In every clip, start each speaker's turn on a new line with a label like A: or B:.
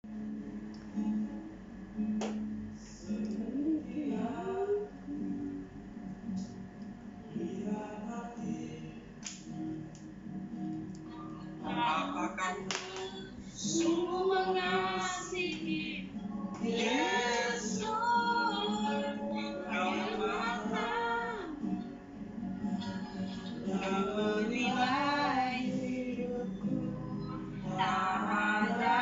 A: Apakah sungguh mengasihi Yesus hingga mata dan menilai hidupku, tak ada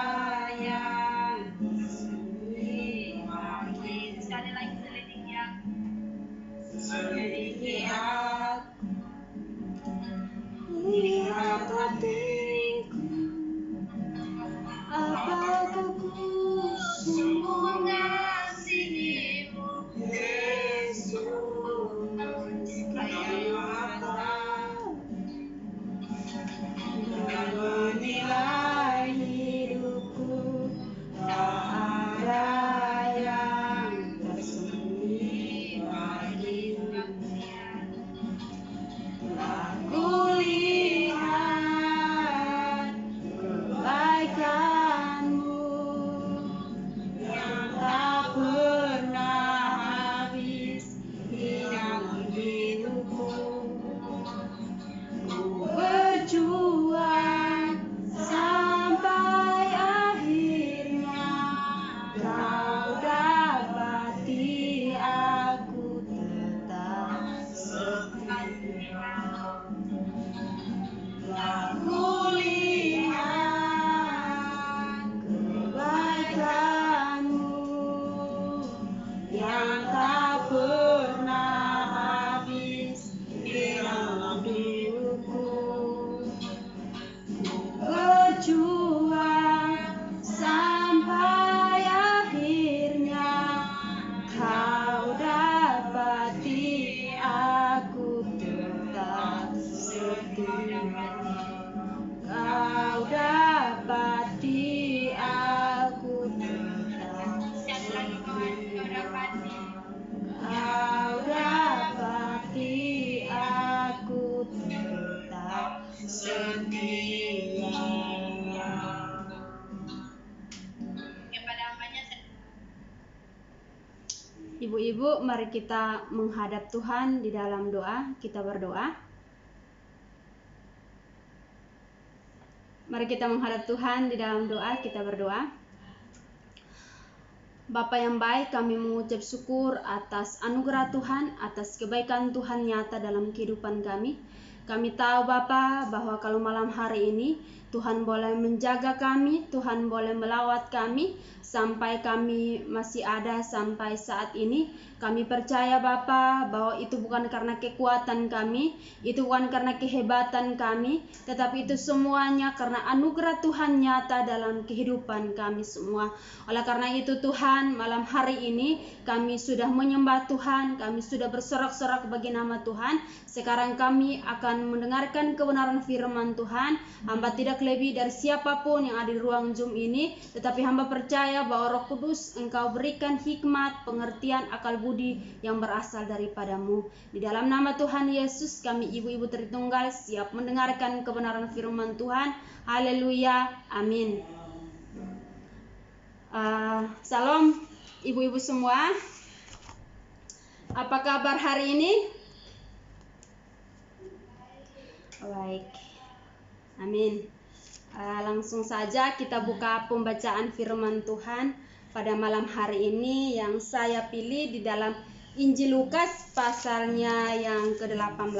A: yang lebih lagi. Sekali lagi selidiki aku, lihat hatiku. Apakah ku sungguh mengasihimu, Yesus, sekalian mata dan menilai hidupku, tak ada yang tersembunyi bagimu. Aku lihat kebaikanmu yang tak pernah habis dalam hidupku. Ku berjuang sampai akhirnya kau dapati aku tetap setia. Aku lihat kebaikanmu yang tak pernah habis di dalam hidupku. Ku berjuang sampai akhirnya kau dapati aku tetap setia. Kau dapati aku tetap setia. Kau dapati aku tetap setia. Ibu-ibu, mari kita menghadap Tuhan di dalam doa. Kita berdoa. Mari kita menghadap Tuhan di dalam doa, kita berdoa. Bapa yang baik, kami mengucap syukur atas anugerah Tuhan, atas kebaikan Tuhan nyata dalam kehidupan kami. Kami tahu Bapa bahwa kalau malam hari ini Tuhan boleh menjaga kami, Tuhan boleh melawat kami sampai kami masih ada sampai saat ini. Kami percaya Bapa bahwa itu bukan karena kekuatan kami, itu bukan karena kehebatan kami, tetapi itu semuanya karena anugerah Tuhan nyata dalam kehidupan kami semua. Oleh karena itu Tuhan, malam hari ini kami sudah menyembah Tuhan, kami sudah bersorak-sorak bagi nama Tuhan. Sekarang kami akan mendengarkan kebenaran firman Tuhan. Hamba tidak lebih dari siapapun yang ada di ruang Zoom ini, tetapi hamba percaya bahwa Roh Kudus Engkau berikan hikmat, pengertian, akal budi yang berasal daripadamu. Di dalam nama Tuhan Yesus, kami ibu-ibu Tritunggal siap mendengarkan kebenaran firman Tuhan. Haleluya, amin. Salam ibu-ibu semua. Apa kabar hari ini? Baik, amin. Langsung saja kita buka pembacaan firman Tuhan pada malam hari ini yang saya pilih di dalam Injil Lukas pasalnya yang ke-18.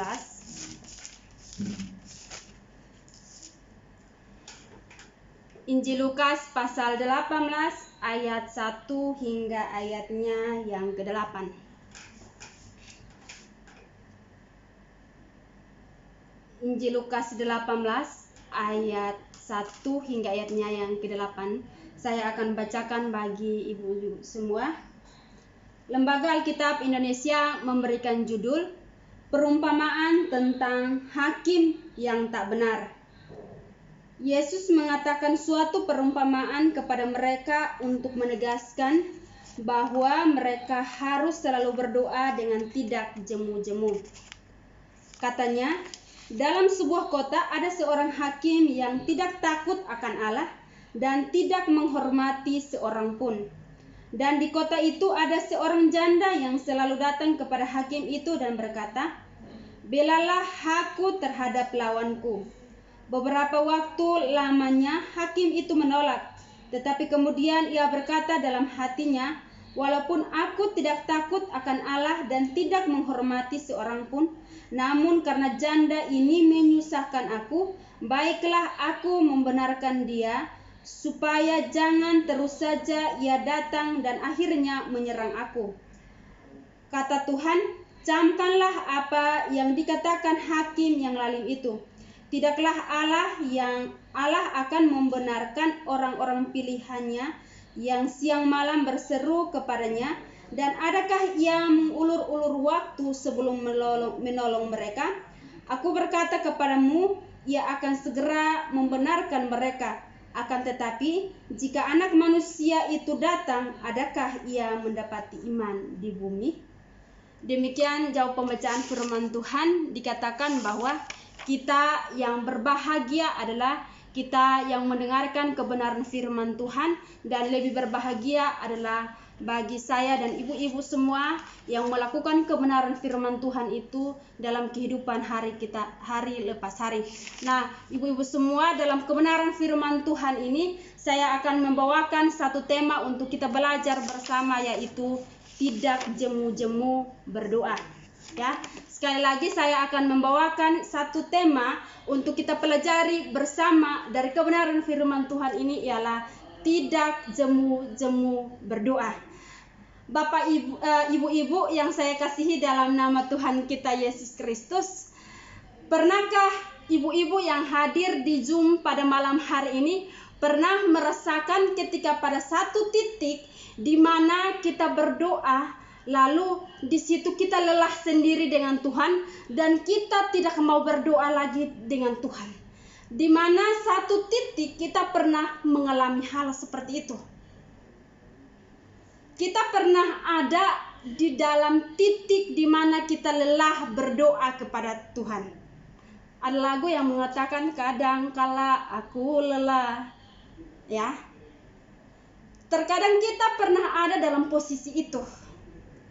A: Injil Lukas pasal 18 ayat 1 hingga ayatnya yang ke-8. Injil Lukas 18 ayat 1 hingga ayatnya yang ke-8. Saya akan bacakan bagi ibu-ibu semua. Lembaga Alkitab Indonesia memberikan judul Perumpamaan tentang Hakim yang Tak Benar. Yesus mengatakan suatu perumpamaan kepada mereka untuk menegaskan bahwa mereka harus selalu berdoa dengan tidak jemu-jemu. Katanya, dalam sebuah kota ada seorang hakim yang tidak takut akan Allah dan tidak menghormati seorang pun. Dan di kota itu ada seorang janda yang selalu datang kepada hakim itu dan berkata, "Belalah aku terhadap lawanku." Beberapa waktu lamanya hakim itu menolak, tetapi kemudian ia berkata dalam hatinya, "Walaupun aku tidak takut akan Allah dan tidak menghormati seorang pun, namun karena janda ini menyusahkan aku, baiklah aku membenarkan dia, supaya jangan terus saja ia datang dan akhirnya menyerang aku." Kata Tuhan, "Camkanlah apa yang dikatakan hakim yang lalim itu. Tidaklah Allah akan membenarkan orang-orang pilihannya yang siang malam berseru kepadanya, dan adakah ia mengulur-ulur waktu sebelum menolong mereka? Aku berkata kepadamu, ia akan segera membenarkan mereka. Akan tetapi, jika Anak Manusia itu datang, adakah ia mendapati iman di bumi?" Demikian jauh pembacaan firman Tuhan. Dikatakan bahwa kita yang berbahagia adalah kita yang mendengarkan kebenaran firman Tuhan, dan lebih berbahagia adalah bagi saya dan ibu-ibu semua yang melakukan kebenaran firman Tuhan itu dalam kehidupan hari kita, hari lepas hari. Nah, ibu-ibu semua, dalam kebenaran firman Tuhan ini saya akan membawakan satu tema untuk kita belajar bersama, yaitu tidak jemu-jemu berdoa. Ya, sekali lagi saya akan membawakan satu tema untuk kita pelajari bersama dari kebenaran firman Tuhan ini, ialah tidak jemu-jemu berdoa. Bapak ibu-ibu yang saya kasihi dalam nama Tuhan kita Yesus Kristus, pernahkah ibu-ibu yang hadir di Zoom pada malam hari ini pernah merasakan ketika pada satu titik di mana kita berdoa, lalu di situ kita lelah sendiri dengan Tuhan dan kita tidak mau berdoa lagi dengan Tuhan? Di mana satu titik kita pernah mengalami hal seperti itu. Kita pernah ada di dalam titik di mana kita lelah berdoa kepada Tuhan. Ada lagu yang mengatakan, "Kadang kala aku lelah." Ya. Terkadang kita pernah ada dalam posisi itu.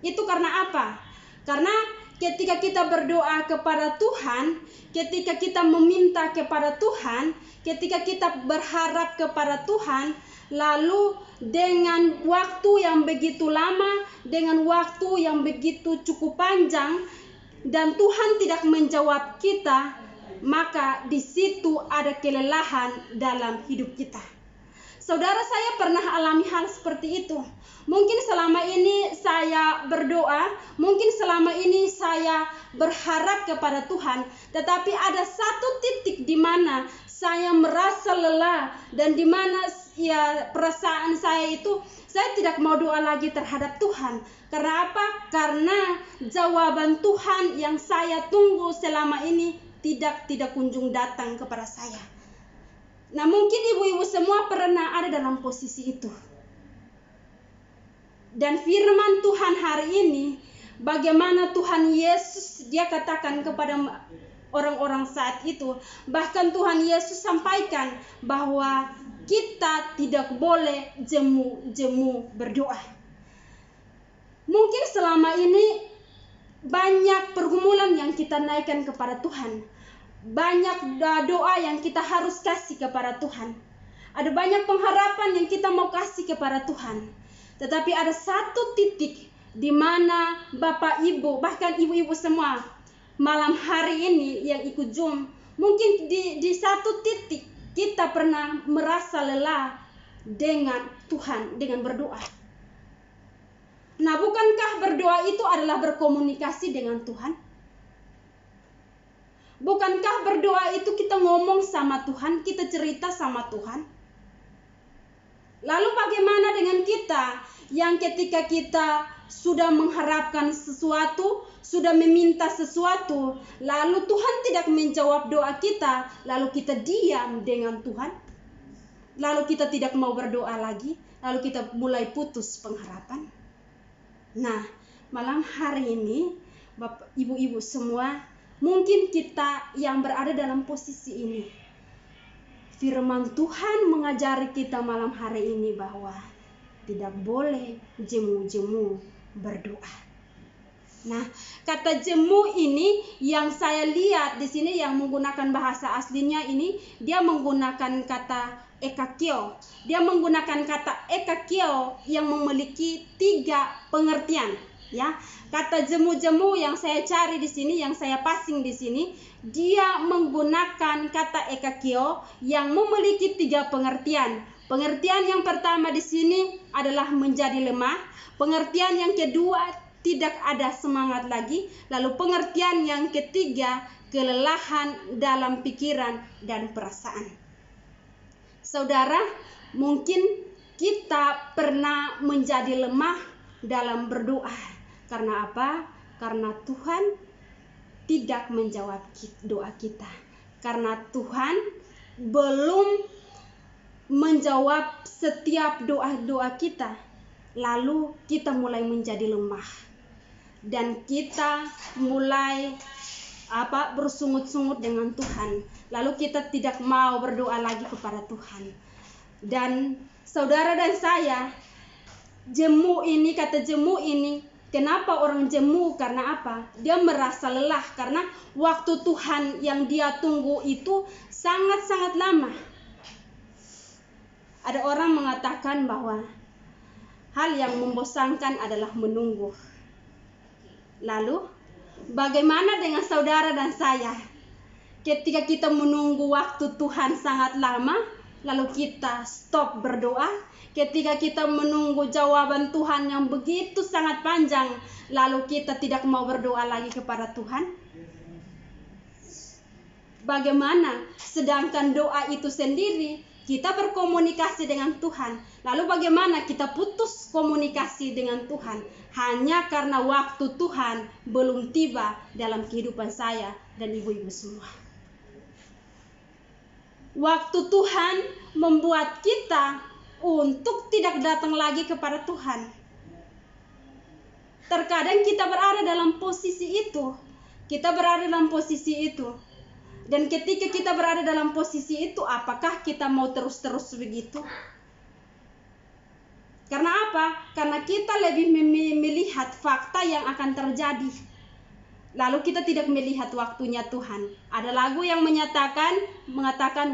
A: Itu karena apa? Karena ketika kita berdoa kepada Tuhan, ketika kita meminta kepada Tuhan, ketika kita berharap kepada Tuhan, lalu dengan waktu yang begitu lama, dengan waktu yang begitu cukup panjang, dan Tuhan tidak menjawab kita, maka di situ ada kelelahan dalam hidup kita. Saudara, saya pernah alami hal seperti itu. Mungkin selama ini saya berdoa, mungkin selama ini saya berharap kepada Tuhan, tetapi ada satu titik di mana saya merasa lelah dan di mana perasaan saya itu, saya tidak mau doa lagi terhadap Tuhan. Karena apa? Karena jawaban Tuhan yang saya tunggu selama ini tidak kunjung datang kepada saya. Nah, mungkin ibu-ibu semua pernah ada dalam posisi itu. Dan firman Tuhan hari ini, bagaimana Tuhan Yesus dia katakan kepada orang-orang saat itu, bahkan Tuhan Yesus sampaikan bahwa kita tidak boleh jemu-jemu berdoa. Mungkin selama ini banyak pergumulan yang kita naikkan kepada Tuhan. Banyak doa yang kita harus kasih kepada Tuhan. Ada banyak pengharapan yang kita mau kasih kepada Tuhan. Tetapi ada satu titik di mana Bapak Ibu, bahkan ibu-ibu semua malam hari ini yang ikut Zoom, mungkin di satu titik kita pernah merasa lelah dengan Tuhan, dengan berdoa. Nah, bukankah berdoa itu adalah berkomunikasi dengan Tuhan? Bukankah berdoa itu kita ngomong sama Tuhan, kita cerita sama Tuhan? Lalu bagaimana dengan kita yang ketika kita sudah mengharapkan sesuatu, sudah meminta sesuatu, lalu Tuhan tidak menjawab doa kita, lalu kita diam dengan Tuhan? Lalu kita tidak mau berdoa lagi, lalu kita mulai putus pengharapan? Nah, malam hari ini, Bapak, Ibu-ibu semua, mungkin kita yang berada dalam posisi ini, firman Tuhan mengajari kita malam hari ini bahwa tidak boleh jemu-jemu berdoa. Nah, kata jemu ini yang saya lihat di sini yang menggunakan bahasa aslinya ini, dia menggunakan kata ekakio. Dia menggunakan kata ekakio yang memiliki 3 pengertian, ya. Kata jemu-jemu yang saya cari di sini, yang saya passing di sini, dia menggunakan kata ekakio yang memiliki 3 pengertian. Pengertian yang pertama di sini adalah menjadi lemah. Pengertian yang kedua, tidak ada semangat lagi. Lalu pengertian yang ketiga, kelelahan dalam pikiran dan perasaan. Saudara, mungkin kita pernah menjadi lemah dalam berdoa. Karena apa? Karena Tuhan tidak menjawab doa kita. Karena Tuhan belum menjawab setiap doa-doa kita. Lalu kita mulai menjadi lemah. Dan kita mulai bersungut-sungut dengan Tuhan. Lalu kita tidak mau berdoa lagi kepada Tuhan. Dan saudara dan saya, kata jemu ini, kenapa orang jemu? Karena apa? Dia merasa lelah karena waktu Tuhan yang dia tunggu itu sangat-sangat lama. Ada orang mengatakan bahwa hal yang membosankan adalah menunggu. Lalu, bagaimana dengan saudara dan saya? Ketika kita menunggu waktu Tuhan sangat lama, lalu kita stop berdoa. Ketika kita menunggu jawaban Tuhan yang begitu sangat panjang, lalu kita tidak mau berdoa lagi kepada Tuhan. Bagaimana? Sedangkan doa itu sendiri, kita berkomunikasi dengan Tuhan. Lalu bagaimana kita putus komunikasi dengan Tuhan? Hanya karena waktu Tuhan belum tiba dalam kehidupan saya dan ibu-ibu semua. Waktu Tuhan membuat kita untuk tidak datang lagi kepada Tuhan. Terkadang kita berada dalam posisi itu. Dan ketika kita berada dalam posisi itu, apakah kita mau terus-terus begitu? Karena apa? Karena kita lebih melihat fakta yang akan terjadi. Lalu kita tidak melihat waktunya Tuhan. Ada lagu yang mengatakan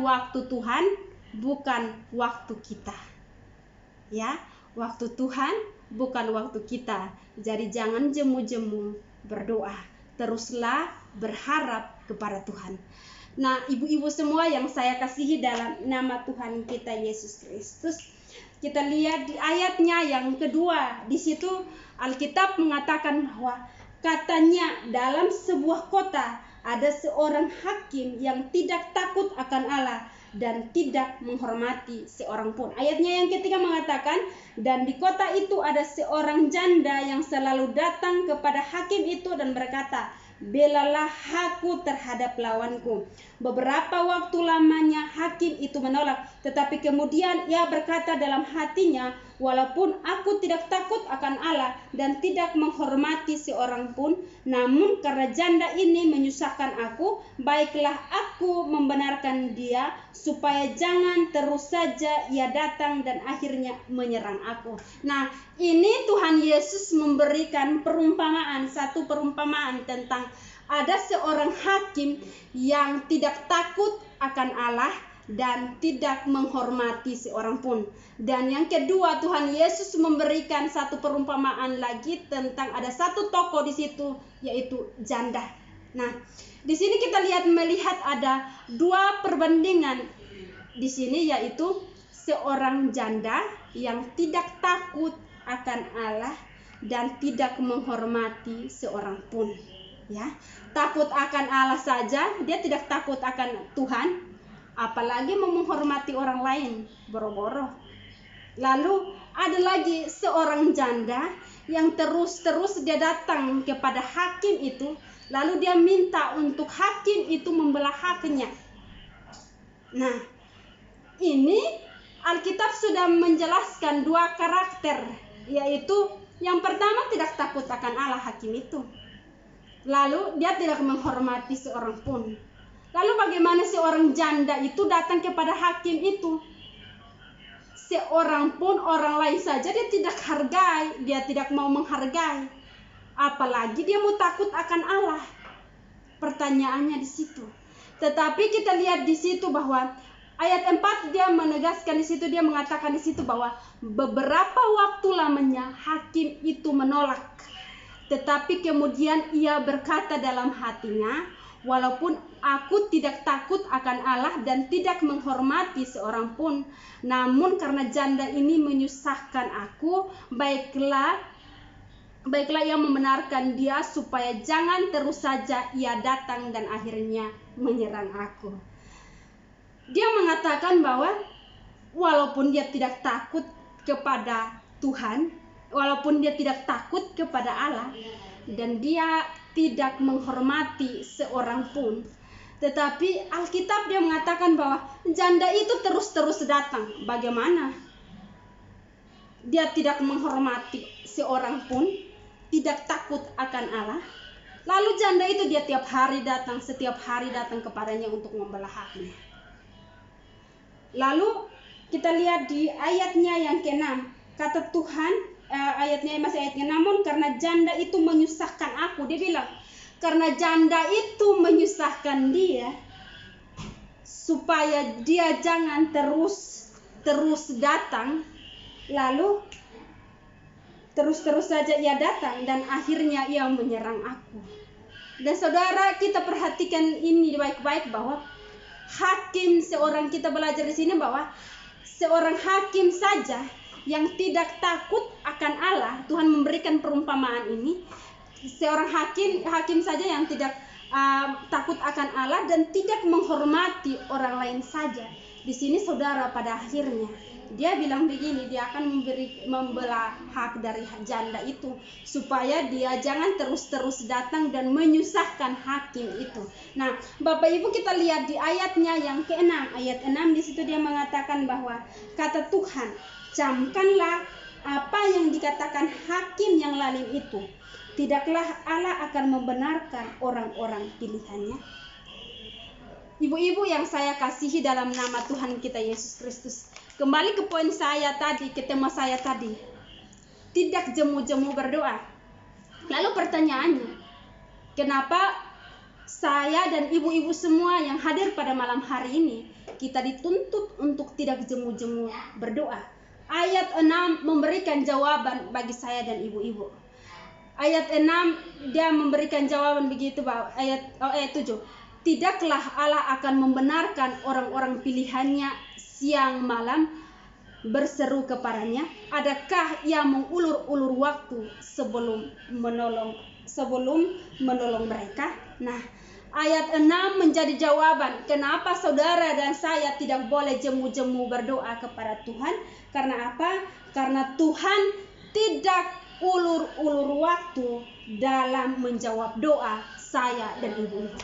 A: waktu Tuhan bukan waktu kita. Ya, waktu Tuhan bukan waktu kita. Jadi jangan jemu-jemu berdoa. Teruslah berharap kepada Tuhan. Nah, ibu-ibu semua yang saya kasihi dalam nama Tuhan kita Yesus Kristus, kita lihat di ayatnya yang kedua. Di situ Alkitab mengatakan bahwa katanya dalam sebuah kota ada seorang hakim yang tidak takut akan Allah dan tidak menghormati seorang pun. Ayatnya yang ketiga mengatakan, dan di kota itu ada seorang janda yang selalu datang kepada hakim itu dan berkata, belalah aku terhadap lawanku. Beberapa waktu lamanya hakim itu menolak, tetapi kemudian ia berkata dalam hatinya, walaupun aku tidak takut akan Allah dan tidak menghormati seorang pun, namun karena janda ini menyusahkan aku, baiklah aku membenarkan dia supaya jangan terus saja ia datang dan akhirnya menyerang aku. Nah, ini Tuhan Yesus memberikan satu perumpamaan tentang ada seorang hakim yang tidak takut akan Allah dan tidak menghormati seorang pun. Dan yang kedua, Tuhan Yesus memberikan satu perumpamaan lagi tentang ada satu tokoh di situ, yaitu janda. Nah, di sini kita melihat ada 2 perbandingan di sini, yaitu seorang janda yang tidak takut akan Allah dan tidak menghormati seorang pun. Ya, takut akan Allah saja, dia tidak takut akan Tuhan, apalagi menghormati orang lain, boro-boro. Lalu ada lagi seorang janda yang terus-terus dia datang kepada hakim itu, lalu dia minta untuk hakim itu membelah haknya. Nah, ini Alkitab sudah menjelaskan 2 karakter, yaitu yang pertama tidak takut akan Allah hakim itu. Lalu dia tidak menghormati seorang pun. Lalu bagaimana seorang janda itu datang kepada hakim itu? Seorang pun, orang lain saja dia tidak hargai, dia tidak mau menghargai. Apalagi dia mau takut akan Allah. Pertanyaannya di situ. Tetapi kita lihat di situ bahwa ayat 4 dia menegaskan di situ, dia mengatakan di situ bahwa beberapa waktu lamanya hakim itu menolak. Tetapi kemudian ia berkata dalam hatinya, walaupun aku tidak takut akan Allah dan tidak menghormati seorang pun, namun karena janda ini menyusahkan aku, baiklah ia membenarkan dia supaya jangan terus saja ia datang dan akhirnya menyerang aku. Dia mengatakan bahwa walaupun dia tidak takut kepada Tuhan, walaupun dia tidak takut kepada Allah, dan dia tidak menghormati seorang pun, tetapi Alkitab dia mengatakan bahwa janda itu terus-terus datang. Bagaimana? Dia tidak menghormati seorang pun, tidak takut akan Allah. Lalu janda itu dia setiap hari datang kepadanya untuk membelah haknya. Lalu kita lihat di ayatnya yang ke-6, kata Tuhan, ayatnya masih ayat ke-6, namun karena janda itu menyusahkan aku, dia bilang, karena janda itu menyusahkan dia, supaya dia jangan terus datang, lalu terus saja ia datang dan akhirnya ia menyerang aku. Dan saudara, kita perhatikan ini baik-baik bahwa hakim, seorang, kita belajar di sini bahwa seorang hakim saja yang tidak takut akan Allah, Tuhan memberikan perumpamaan ini, seorang hakim saja yang tidak takut akan Allah dan tidak menghormati orang lain saja. Di sini saudara, pada akhirnya dia bilang begini, dia akan membelah hak dari janda itu supaya dia jangan terus datang dan menyusahkan hakim itu. Nah, Bapak Ibu, kita lihat di ayatnya yang ke-6, ayat 6 di situ dia mengatakan bahwa kata Tuhan, camkanlah apa yang dikatakan hakim yang lalim itu. Tidaklah Allah akan membenarkan orang-orang pilihannya. Ibu-ibu yang saya kasihi dalam nama Tuhan kita Yesus Kristus, kembali ke poin saya tadi, ke tema saya tadi, tidak jemu-jemu berdoa. Lalu pertanyaannya, kenapa saya dan ibu-ibu semua yang hadir pada malam hari ini, kita dituntut untuk tidak jemu-jemu berdoa? Ayat 6 memberikan jawaban bagi saya dan ibu-ibu. Ayat 6 dia memberikan jawaban begitu, bahwa ayat 7, tidaklah Allah akan membenarkan orang-orang pilihannya siang malam berseru kepadanya. Adakah ia mengulur-ulur waktu sebelum menolong mereka? Nah, ayat 6 menjadi jawaban kenapa saudara dan saya tidak boleh jemu-jemu berdoa kepada Tuhan. Karena apa? Karena Tuhan tidak ulur-ulur waktu dalam menjawab doa saya dan ibu-ibu.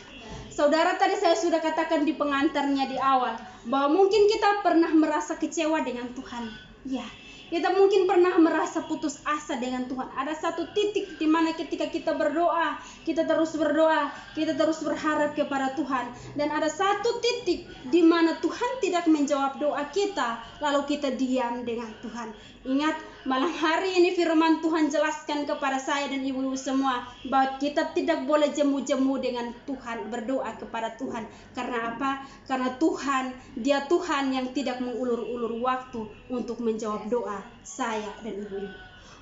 A: Saudara, tadi saya sudah katakan di pengantarnya di awal bahwa mungkin kita pernah merasa kecewa dengan Tuhan. Ya, kita mungkin pernah merasa putus asa dengan Tuhan. Ada satu titik di mana ketika kita berdoa, kita terus berharap kepada Tuhan. Dan ada satu titik di mana Tuhan tidak menjawab doa kita, lalu kita diam dengan Tuhan. Ingat, malam hari ini firman Tuhan jelaskan kepada saya dan ibu-ibu semua bahwa kita tidak boleh jemu-jemu dengan Tuhan, berdoa kepada Tuhan. Karena apa? Karena Tuhan, Dia Tuhan yang tidak mengulur-ulur waktu untuk menjawab doa saya dan ibu-ibu.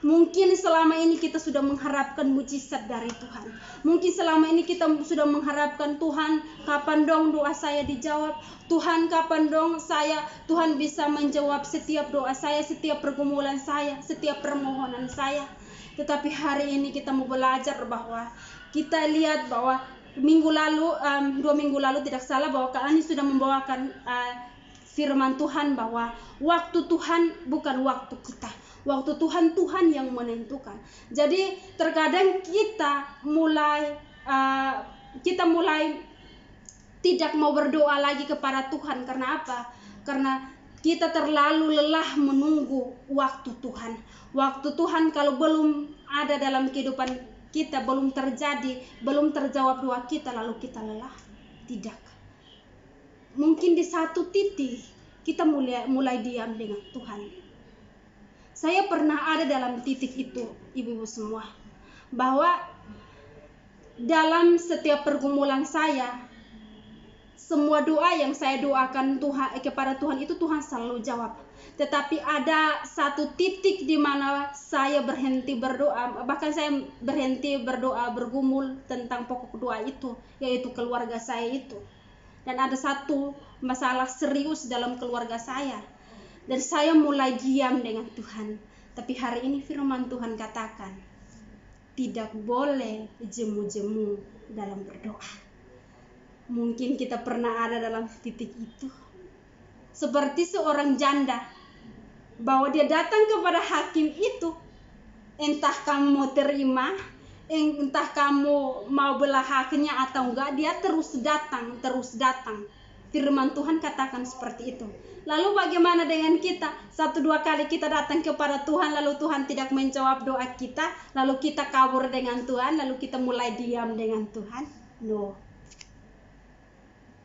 A: Mungkin selama ini kita sudah mengharapkan mujizat dari Tuhan. Mungkin selama ini kita sudah mengharapkan, Tuhan, kapan dong doa saya dijawab? Tuhan, kapan dong Tuhan bisa menjawab setiap doa saya, setiap pergumulan saya, setiap permohonan saya. Tetapi hari ini kita mau belajar bahwa kita lihat bahwa 2 minggu lalu tidak salah bahwa Kak Ani sudah membawakan firman Tuhan bahwa waktu Tuhan bukan waktu kita. Waktu Tuhan yang menentukan. Jadi terkadang kita mulai tidak mau berdoa lagi kepada Tuhan. Karena apa? Karena kita terlalu lelah menunggu waktu Tuhan. Waktu Tuhan kalau belum ada dalam kehidupan kita, belum terjadi, belum terjawab doa kita, lalu kita lelah. Tidak. mungkin di satu titik kita mulai diam dengan Tuhan. Saya pernah ada dalam titik itu, ibu-ibu semua, bahwa dalam setiap pergumulan saya, semua doa yang saya doakan kepada Tuhan itu Tuhan selalu jawab. Tetapi ada satu titik di mana saya berhenti berdoa, bahkan saya berhenti berdoa, bergumul tentang pokok doa itu, yaitu keluarga saya itu. Dan ada satu masalah serius dalam keluarga saya, dan saya mulai diam dengan Tuhan. Tapi hari ini firman Tuhan katakan, tidak boleh jemu-jemu dalam berdoa. Mungkin kita pernah ada dalam titik itu, seperti seorang janda, bahwa dia datang kepada hakim itu, entah kamu mau terima, entah kamu mau belah haknya atau enggak, dia terus datang. Firman Tuhan katakan seperti itu. Lalu bagaimana dengan kita? 1-2 kali kita datang kepada Tuhan, lalu Tuhan tidak menjawab doa kita, lalu kita kabur dengan Tuhan, lalu kita mulai diam dengan Tuhan. No.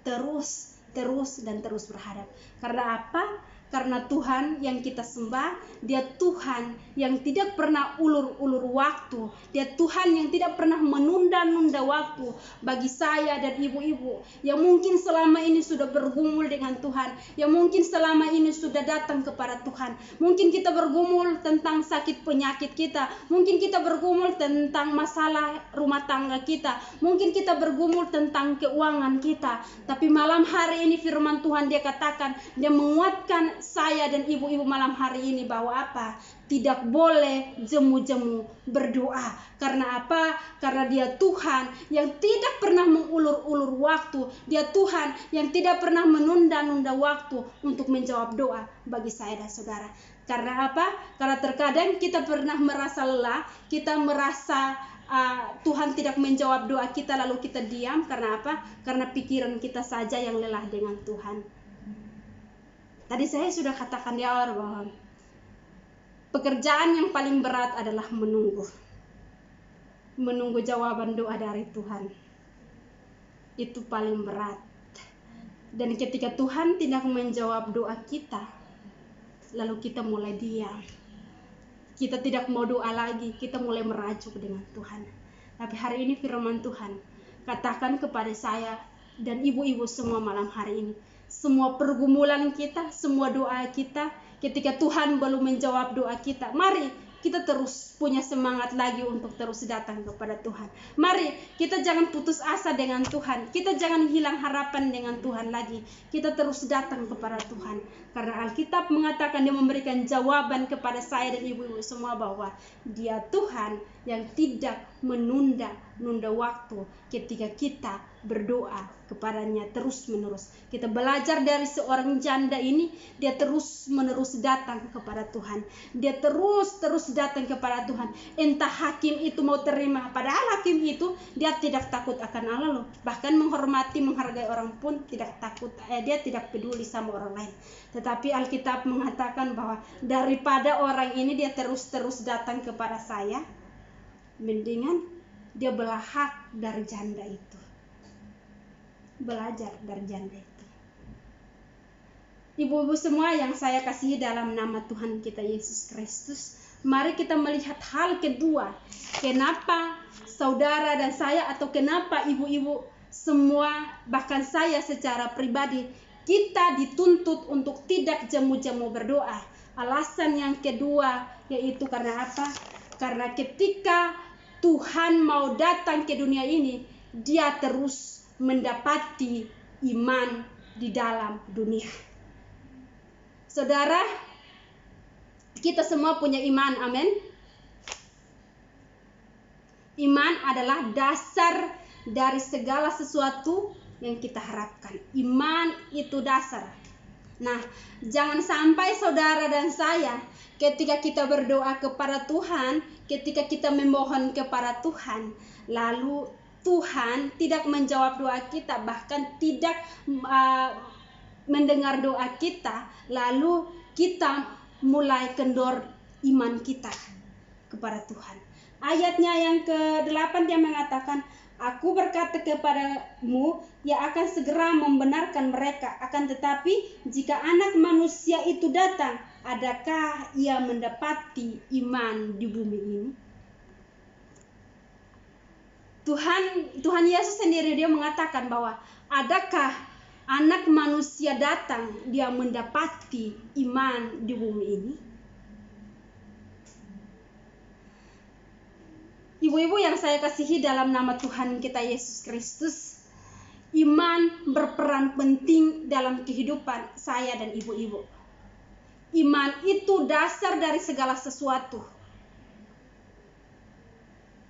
A: Terus berharap. Karena apa? Karena Tuhan yang kita sembah, dia Tuhan yang tidak pernah ulur-ulur waktu. Dia Tuhan yang tidak pernah menunda-nunda waktu bagi saya dan ibu-ibu yang mungkin selama ini sudah bergumul dengan Tuhan, yang mungkin selama ini sudah datang kepada Tuhan. Mungkin kita bergumul tentang sakit penyakit kita, mungkin kita bergumul tentang masalah rumah tangga kita, mungkin kita bergumul tentang keuangan kita. Tapi malam hari ini firman Tuhan dia katakan, dia menguatkan saya dan ibu-ibu malam hari ini bahwa apa? Tidak boleh jemu-jemu berdoa. Karena apa? Karena dia Tuhan yang tidak pernah mengulur-ulur waktu. Dia Tuhan yang tidak pernah menunda-nunda waktu untuk menjawab doa bagi saya dan saudara. Karena apa? Karena terkadang kita pernah merasa lelah, kita merasa Tuhan tidak menjawab doa kita, lalu kita diam. Karena apa? Karena pikiran kita saja yang lelah dengan Tuhan. Tadi saya sudah katakan di awal bahwa pekerjaan yang paling berat adalah menunggu jawaban doa dari Tuhan. Itu paling berat. Dan ketika Tuhan tidak menjawab doa kita, lalu kita mulai diam. Kita tidak mau doa lagi, kita mulai merajuk dengan Tuhan. Tapi hari ini firman Tuhan katakan kepada saya dan ibu-ibu semua malam hari ini, semua pergumulan kita, semua doa kita, ketika Tuhan belum menjawab doa kita, mari kita terus punya semangat lagi untuk terus datang kepada Tuhan. Mari kita jangan putus asa dengan Tuhan, kita jangan hilang harapan dengan Tuhan lagi. Kita terus datang kepada Tuhan, karena Alkitab mengatakan dia memberikan jawaban kepada saya dan ibu-ibu semua bahwa dia Tuhan yang tidak menunda-nunda waktu ketika kita berdoa kepadanya terus menerus. Kita belajar dari seorang janda ini, dia terus menerus datang kepada Tuhan. Dia terus datang kepada Tuhan. Entah hakim itu mau terima, padahal hakim itu dia tidak takut akan Allah loh. Bahkan menghargai orang pun tidak takut, dia tidak peduli sama orang lain. Tetapi Alkitab mengatakan bahwa daripada orang ini dia terus datang kepada saya, mendingan dia belahak dari janda itu. Belajar dari janda itu. Ibu-ibu semua yang saya kasihi dalam nama Tuhan kita Yesus Kristus, mari kita melihat hal kedua. Kenapa saudara dan saya, atau kenapa ibu-ibu semua, bahkan saya secara pribadi, kita dituntut untuk tidak jemu-jemu berdoa. Alasan yang kedua yaitu karena apa? Karena ketika Tuhan mau datang ke dunia ini, dia terus mendapati iman di dalam dunia. Saudara, kita semua punya iman, amin. Iman adalah dasar dari segala sesuatu yang kita harapkan. Iman itu dasar. Nah, jangan sampai saudara dan saya ketika kita berdoa kepada Tuhan, ketika kita memohon kepada Tuhan, lalu Tuhan tidak menjawab doa kita, bahkan tidak mendengar doa kita, lalu kita mulai kendor iman kita kepada Tuhan. Ayatnya yang ke-8 dia mengatakan, Aku berkata kepadamu, ia akan segera membenarkan mereka. Akan tetapi jika Anak Manusia itu datang, adakah ia mendapati iman di bumi ini? Tuhan Yesus sendiri dia mengatakan bahwa adakah Anak Manusia datang, dia mendapati iman di bumi ini? Ibu-ibu yang saya kasihi dalam nama Tuhan kita Yesus Kristus, iman berperan penting dalam kehidupan saya dan ibu-ibu. Iman itu dasar dari segala sesuatu.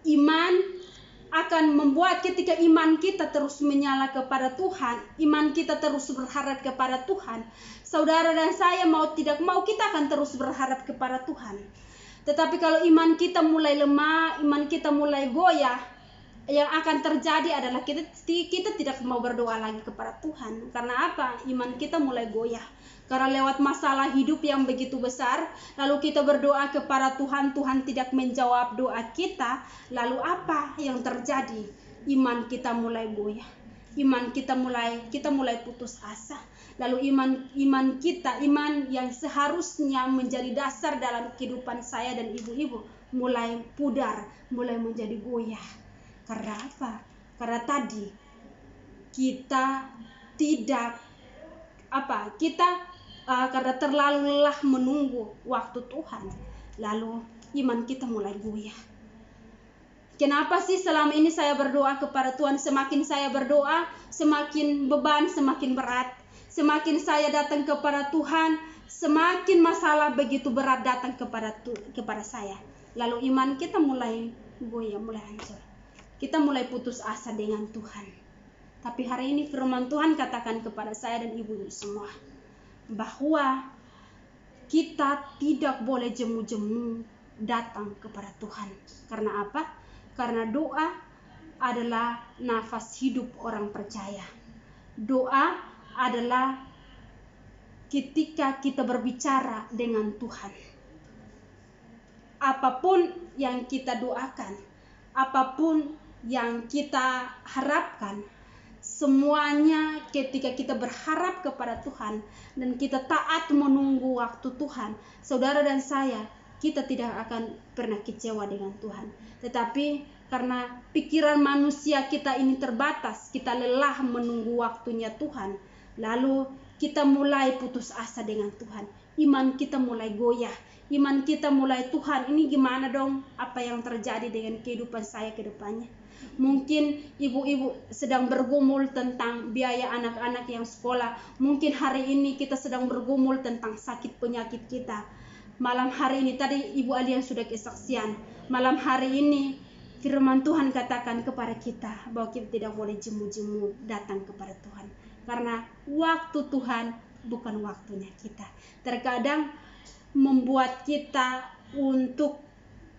A: Iman akan membuat ketika iman kita terus menyala kepada Tuhan, iman kita terus berharap kepada Tuhan, saudara dan saya mau tidak mau kita akan terus berharap kepada Tuhan. Tetapi kalau iman kita mulai lemah, iman kita mulai goyah, yang akan terjadi adalah kita tidak mau berdoa lagi kepada Tuhan. Karena apa? Iman kita mulai goyah. Karena lewat masalah hidup yang begitu besar, lalu kita berdoa kepada Tuhan, Tuhan tidak menjawab doa kita. Lalu apa yang terjadi? Iman kita mulai goyah. Iman kita mulai putus asa. Lalu iman kita, iman yang seharusnya menjadi dasar dalam kehidupan saya dan ibu-ibu, mulai pudar, mulai menjadi goyah. Karena apa? Karena tadi kita karena terlalu lelah menunggu waktu Tuhan, lalu iman kita mulai goyah. Kenapa sih selama ini saya berdoa kepada Tuhan, semakin saya berdoa, semakin beban semakin berat. Semakin saya datang kepada Tuhan, semakin masalah begitu berat datang kepada saya. Lalu iman kita mulai goyah, mulai hancur. Kita mulai putus asa dengan Tuhan. Tapi hari ini firman Tuhan katakan kepada saya dan ibu-ibu semua, bahwa kita tidak boleh jemu-jemu datang kepada Tuhan. Karena apa? Karena doa adalah nafas hidup orang percaya. Doa adalah ketika kita berbicara dengan Tuhan. Apapun yang kita doakan, apapun yang kita harapkan, semuanya ketika kita berharap kepada Tuhan dan kita taat menunggu waktu Tuhan, saudara dan saya, kita tidak akan pernah kecewa dengan Tuhan. Tetapi karena pikiran manusia kita ini terbatas, kita lelah menunggu waktunya Tuhan, lalu kita mulai putus asa dengan Tuhan. Iman kita mulai goyah, iman kita mulai, Tuhan ini gimana dong, apa yang terjadi dengan kehidupan saya ke depannya. Mungkin ibu-ibu sedang bergumul tentang biaya anak-anak yang sekolah. Mungkin hari ini kita sedang bergumul tentang sakit penyakit kita. Malam hari ini, tadi Ibu Alian sudah kesaksian. Malam hari ini firman Tuhan katakan kepada kita bahwa kita tidak boleh jemu-jemu datang kepada Tuhan. Karena waktu Tuhan bukan waktunya kita. Terkadang membuat kita untuk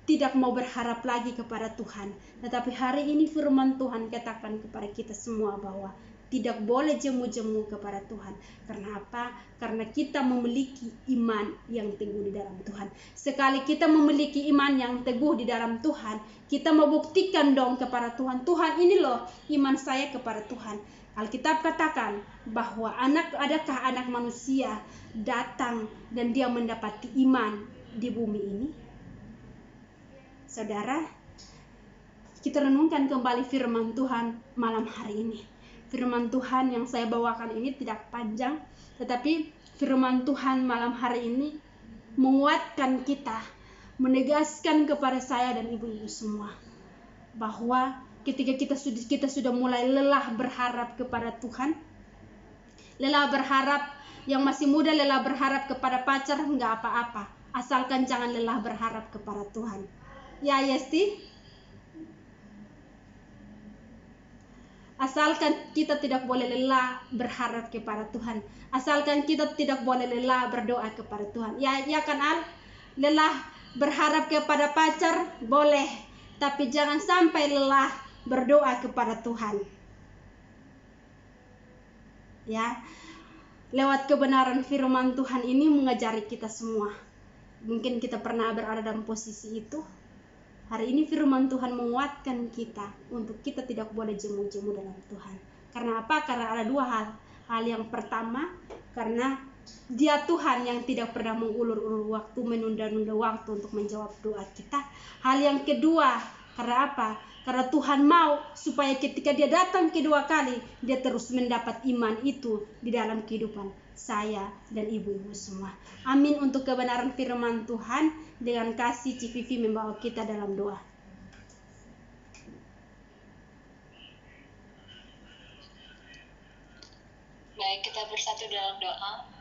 A: tidak mau berharap lagi kepada Tuhan. Tetapi hari ini firman Tuhan katakan kepada kita semua bahwa tidak boleh jemu-jemu kepada Tuhan. Karena apa? Karena kita memiliki iman yang teguh di dalam Tuhan. Sekali kita memiliki iman yang teguh di dalam Tuhan, kita membuktikan dong kepada Tuhan, Tuhan ini loh iman saya kepada Tuhan. Alkitab katakan bahwa adakah anak manusia datang dan dia mendapati iman di bumi ini? Saudara, kita renungkan kembali firman Tuhan malam hari ini. Firman Tuhan yang saya bawakan ini tidak panjang, tetapi firman Tuhan malam hari ini menguatkan kita, menegaskan kepada saya dan ibu-ibu semua bahwa ketika kita sudah mulai lelah berharap kepada Tuhan, lelah berharap, yang masih muda lelah berharap kepada pacar, enggak apa-apa, asalkan jangan lelah berharap kepada Tuhan. Ya, Yesti? Asalkan kita tidak boleh lelah berharap kepada Tuhan. Asalkan kita tidak boleh lelah berdoa kepada Tuhan. Ya kan, Al? Lelah berharap kepada pacar boleh, tapi jangan sampai lelah berdoa kepada Tuhan. Ya. Lewat kebenaran firman Tuhan ini mengajari kita semua. Mungkin kita pernah berada dalam posisi itu. Hari ini firman Tuhan menguatkan kita untuk kita tidak boleh jemu-jemu dalam Tuhan. Karena apa? Karena ada dua hal. Hal yang pertama, karena Dia Tuhan yang tidak pernah mengulur-ulur waktu, menunda-nunda waktu untuk menjawab doa kita. Hal yang kedua, karena apa? Karena Tuhan mau supaya ketika Dia datang kedua kali, Dia terus mendapat iman itu di dalam kehidupan saya dan ibu-ibu semua. Amin untuk kebenaran firman Tuhan. Dengan kasih CVV membawa kita dalam doa.
B: Baik, kita bersatu dalam doa.